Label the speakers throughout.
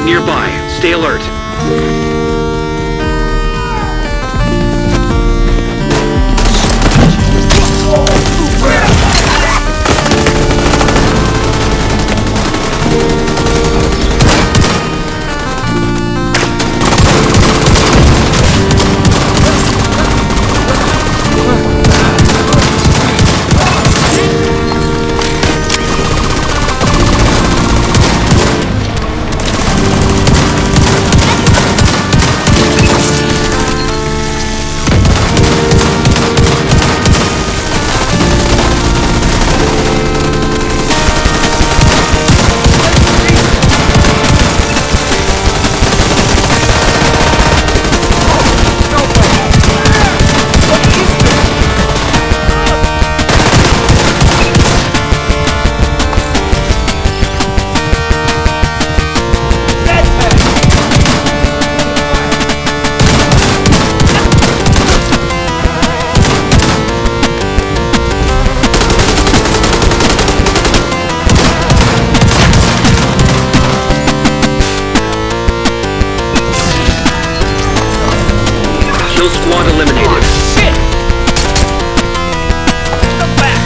Speaker 1: squad nearby. Stay alert. Kill squad eliminated.
Speaker 2: Oh, shit! Come back!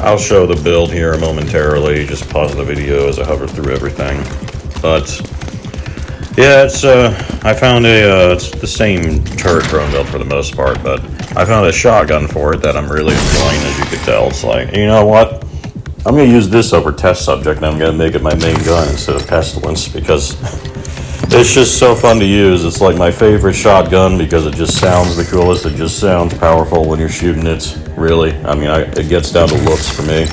Speaker 2: I'll show the build here momentarily, just pause the video as I hover through everything. But yeah, it's I found it's the same turret drone build for the most part, but I found a shotgun for it that I'm really enjoying. As you could tell, it's like, you know what, I'm gonna use this over test subject, and I'm gonna make it my main gun instead of pestilence, because it's just so fun to use. It's like my favorite shotgun because it just sounds the coolest. It just sounds powerful when you're shooting it, really. I mean, it gets down to looks for me.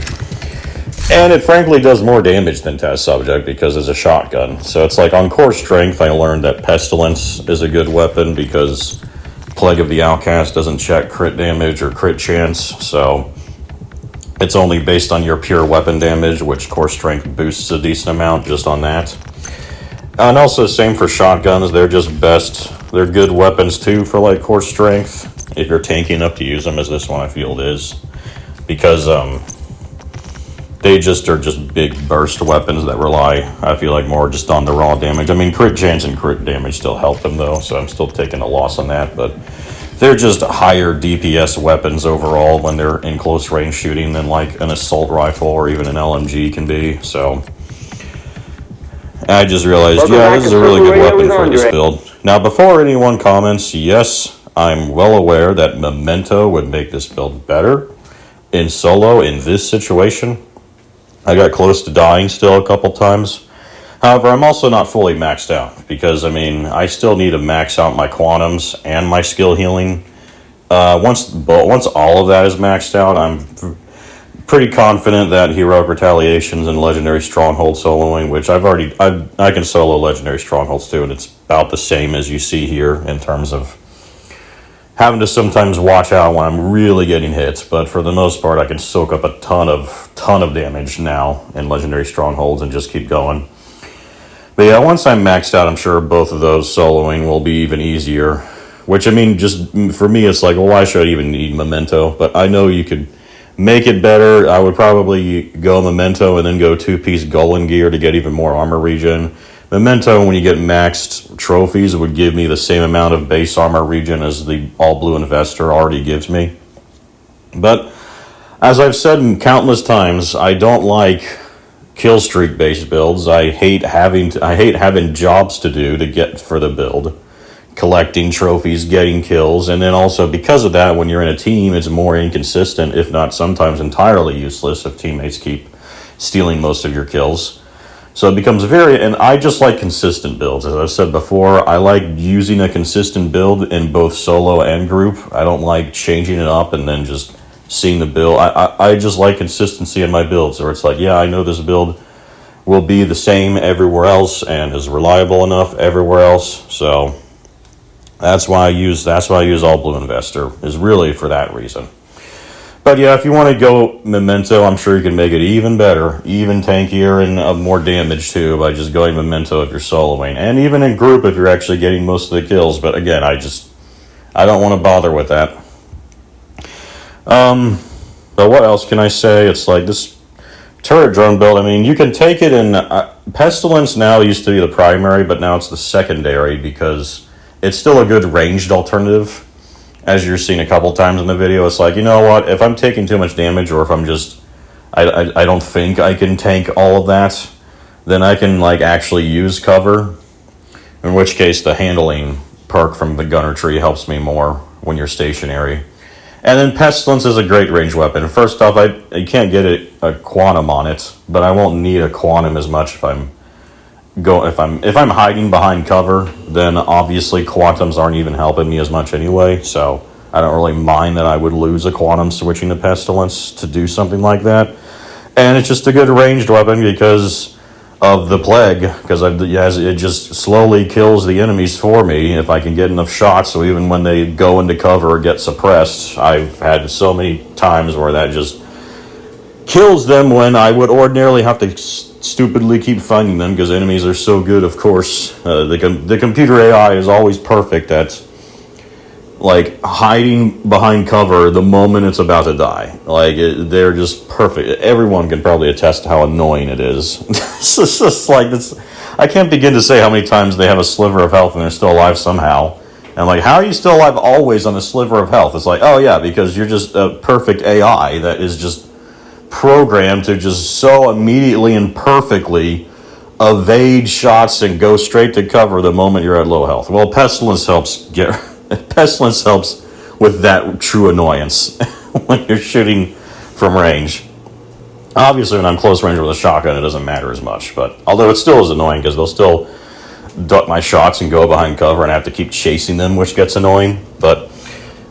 Speaker 2: And it frankly does more damage than test subject because it's a shotgun. So it's like on core strength, I learned that pestilence is a good weapon because Plague of the Outcast doesn't check crit damage or crit chance. So it's only based on your pure weapon damage, which core strength boosts a decent amount just on that. And also same for shotguns. They're just best. They're good weapons too for like core strength if you're tanky enough to use them, as this one I feel it is, because they just are just big burst weapons that rely, I feel like, more just on the raw damage. I mean, crit chance and crit damage still help them though, so I'm still taking a loss on that, but they're just higher DPS weapons overall when they're in close range shooting than like an assault rifle or even an LMG can be. So I just realized, yeah, this is a really good weapon for this build. Now, before anyone comments, yes, I'm well aware that Memento would make this build better in solo in this situation. I got close to dying still a couple times. However, I'm also not fully maxed out because, I mean, I still need to max out my quantums and my skill healing. Once all of that is maxed out, I'm pretty confident that Heroic Retaliations and Legendary Stronghold soloing, which I can solo Legendary Strongholds too, and it's about the same as you see here in terms of having to sometimes watch out when I'm really getting hit, but for the most part I can soak up a ton of damage now in Legendary Strongholds and just keep going. But yeah, once I'm maxed out, I'm sure both of those soloing will be even easier, which, I mean, just for me it's like, well, why should I even need Memento? But I know you could make it better. I would probably go Memento and then go 2-piece Golem gear to get even more armor regen. Memento, when you get maxed trophies, would give me the same amount of base armor regen as the all blue investor already gives me. But as I've said countless times, I don't like kill streak based builds. I hate having jobs to do to get for the build, collecting trophies, getting kills, and then also because of that, when you're in a team, it's more inconsistent, if not sometimes entirely useless, if teammates keep stealing most of your kills. So it becomes and I just like consistent builds. As I've said before, I like using a consistent build in both solo and group. I don't like changing it up and then just seeing the build. I just like consistency in my builds, where it's like, yeah, I know this build will be the same everywhere else and is reliable enough everywhere else. So that's why I use All Blue Investor, is really for that reason. But yeah, if you want to go Memento, I'm sure you can make it even better, even tankier, and more damage too by just going Memento if you're soloing, and even in group if you're actually getting most of the kills. But again, I don't want to bother with that. But what else can I say? It's like this turret drone build. I mean, you can take it in Pestilence. Now used to be the primary, but now it's the secondary because it's still a good ranged alternative. As you're seeing a couple times in the video, it's like, you know what, if I'm taking too much damage, or if I'm just, I don't think I can tank all of that, then I can like actually use cover, in which case the handling perk from the gunner tree helps me more when you're stationary. And then Pestilence is a great range weapon. First off, you can't get a quantum on it, but I won't need a quantum as much if I'm hiding behind cover, then obviously quantums aren't even helping me as much anyway, so I don't really mind that I would lose a quantum switching to Pestilence to do something like that. And it's just a good ranged weapon because of the Plague, because it just slowly kills the enemies for me if I can get enough shots, so even when they go into cover or get suppressed, I've had so many times where that just kills them when I would ordinarily have to stupidly keep finding them because enemies are so good. Of course, the computer AI is always perfect at like hiding behind cover the moment it's about to die. Like they're just perfect. Everyone can probably attest to how annoying it is. It's just like this. I can't begin to say how many times they have a sliver of health and they're still alive somehow. And like, how are you still alive always on a sliver of health? It's like, oh yeah, because you're just a perfect AI that is just programmed to just so immediately and perfectly evade shots and go straight to cover the moment you're at low health. Well, Pestilence helps with that true annoyance when you're shooting from range. Obviously, when I'm close range with a shotgun, it doesn't matter as much. But although it still is annoying because they'll still duck my shots and go behind cover, and I have to keep chasing them, which gets annoying. But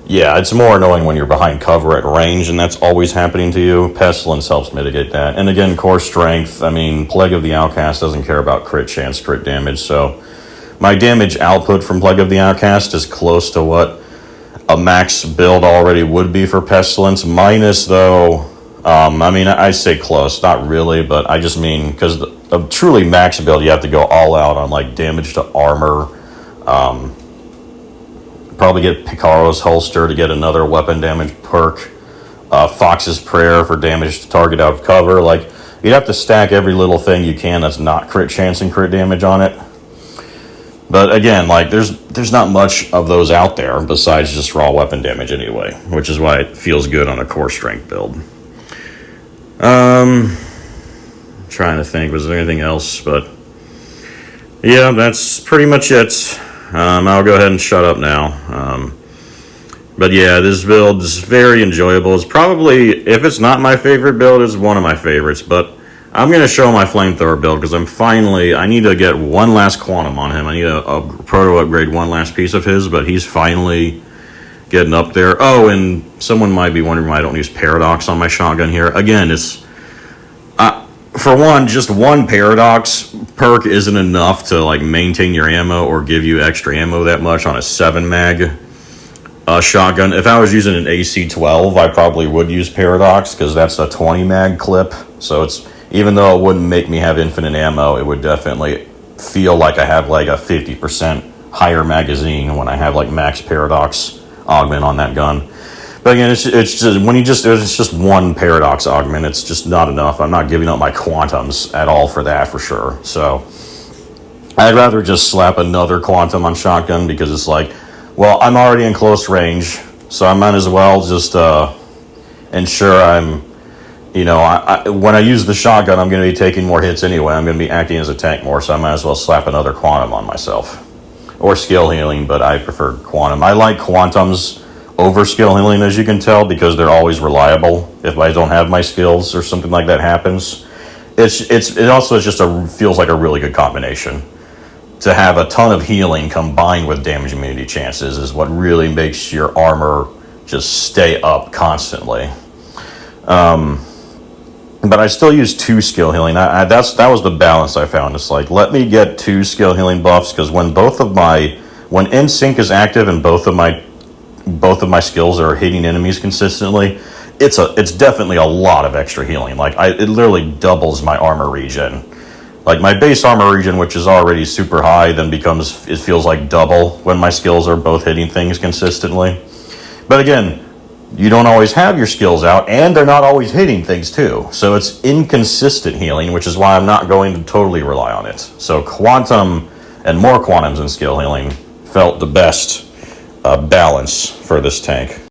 Speaker 2: yeah, it's more annoying when you're behind cover at range, and that's always happening to you. Pestilence helps mitigate that. And again, core strength. I mean, Plague of the Outcast doesn't care about crit chance, crit damage, so my damage output from Plague of the Outcast is close to what a max build already would be for Pestilence, minus, though, I mean, I say close, not really, but I just mean, because a truly max build, you have to go all out on, like, damage to armor, probably get Picaro's Holster to get another weapon damage perk, Fox's Prayer for damage to target out of cover. Like, you'd have to stack every little thing you can that's not crit chance and crit damage on it. But again, like, there's not much of those out there besides just raw weapon damage anyway, which is why it feels good on a core strength build. Trying to think, was there anything else? But yeah, that's pretty much it. I'll go ahead and shut up now. But yeah, this build is very enjoyable. It's probably, if it's not my favorite build, it's one of my favorites. But I'm going to show my flamethrower build because I need to get one last quantum on him. I need a proto upgrade one last piece of his, but he's finally getting up there. Oh, and someone might be wondering why I don't use Paradox on my shotgun here. Again, it's for one, just one Paradox perk isn't enough to like maintain your ammo or give you extra ammo that much on a 7 mag shotgun. If I was using an AC-12, I probably would use Paradox because that's a 20 mag clip. So it's, even though it wouldn't make me have infinite ammo, it would definitely feel like I have like a 50% higher magazine when I have like max Paradox augment on that gun. But again, it's just one Paradox augment. It's just not enough. I'm not giving up my quantums at all for that, for sure. So I'd rather just slap another quantum on shotgun because it's like, well, I'm already in close range, so I might as well just ensure I'm you know, when I use the shotgun, I'm going to be taking more hits anyway. I'm going to be acting as a tank more, so I might as well slap another quantum on myself. Or skill healing, but I prefer quantum. I like quantums over skill healing, as you can tell, because they're always reliable. If I don't have my skills or something like that happens, it also feels like a really good combination. To have a ton of healing combined with damage immunity chances is what really makes your armor just stay up constantly. But I still use 2 skill healing. That was the balance I found. It's like, let me get 2 skill healing buffs, because when in sync is active and both of my skills are hitting enemies consistently, it's definitely a lot of extra healing. Like, it literally doubles my armor regen. Like, my base armor regen, which is already super high, then it feels like double when my skills are both hitting things consistently. But again, you don't always have your skills out, and they're not always hitting things too. So it's inconsistent healing, which is why I'm not going to totally rely on it. So quantum and more quantums in skill healing felt the best balance for this tank.